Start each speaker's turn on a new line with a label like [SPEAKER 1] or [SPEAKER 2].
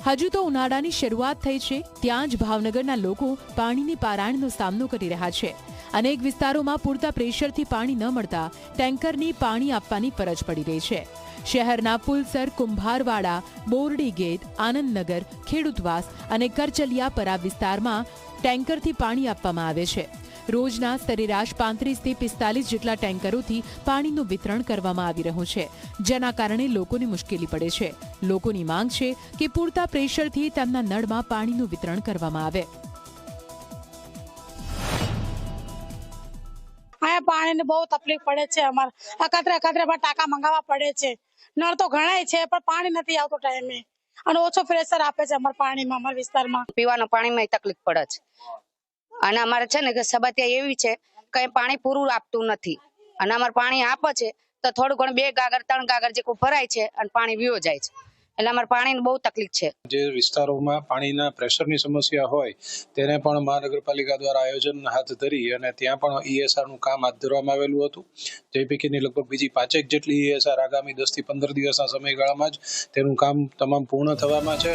[SPEAKER 1] હજુ તો ઉનાળાની શરૂઆત થઈ છે, ત્યાં જ ભાવનગરના લોકો પાણીની પારાયણનો સામનો કરી રહ્યા છે। અનેક વિસ્તારોમાં પૂરતા પ્રેશરથી પાણી ન મળતા ટેન્કરની પાણી આપવાની ફરજ પડી રહી છે। શહેરના પુલસર, કુંભારવાડા, બોરડી ગેટ, આનંદનગર, ખેડૂતવાસ અને કરચલિયાપરા વિસ્તારમાં ટેન્કરથી પાણી આપવામાં આવે છે। રોજના સરેરાશ 35 થી 45 જેટલા ટેન્કરોથી પાણીનું વિતરણ કરવામાં આવી રહ્યું છે, જેના કારણે લોકોને મુશ્કેલી પડે છે। લોકોની માંગ છે કે પૂરતા પ્રેશરથી તેમના નળમાં પાણીનું વિતરણ કરવામાં આવે।
[SPEAKER 2] પાણીની બહુ તકલીફ પડે છે। અમારે અકાત્રે ટાંકા મંગાવવા પડે છે। નળ તો ઘણાય છે પણ પાણી નથી આવતો ટાઈમે અને ઓછો પ્રેશર આપે છે અમારા પાણીમાં। અમારા વિસ્તારમાં
[SPEAKER 3] પીવાના પાણીમાં તકલીફ પડે છે અને અમારે છે ને કે સબતિયા એવી છે કે પાણી પૂરું આપતું નથી અને અમારે પાણી આપે છે તો થોડું ઘણું 2 ગાગર 3 ગાગર જેટલું ભરાય છે અને પાણી વીયો જાય છે, એટલે અમારે પાણીની બહુ તકલીફ છે।
[SPEAKER 4] જે વિસ્તારોમાં પાણીના પ્રેશરની સમસ્યા હોય તેને પણ મહાનગરપાલિકા દ્વારા આયોજન હાથ ધરી અને ત્યાં પણ ESR નું કામ હાથ ધરવામાં આવેલું હતું, જે પૈકીની લગભગ બીજી 5 જેટલી ESR આગામી 10 થી 15 દિવસના સમયગાળામાં જ તેનું કામ તમામ પૂર્ણ થવામાં છે।